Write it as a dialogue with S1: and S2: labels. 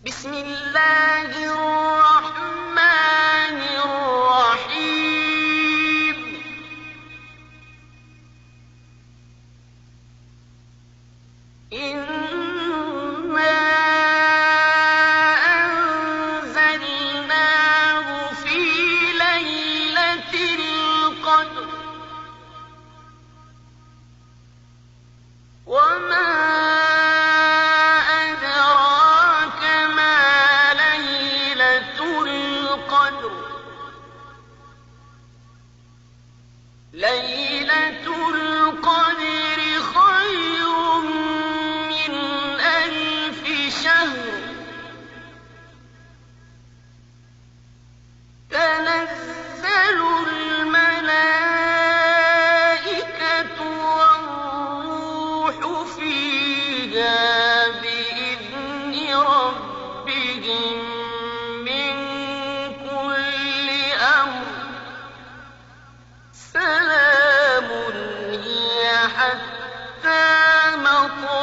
S1: بسم الله الرحمن الرحيم إنا أنزلناه في ليلة القدر وما أدراك ما ليلة القدر ليلة القدر خير من 1000 شهر تنزل الملائكة والروح فيها بإذن ربهم من كل أمر سلام هي حتى مطلع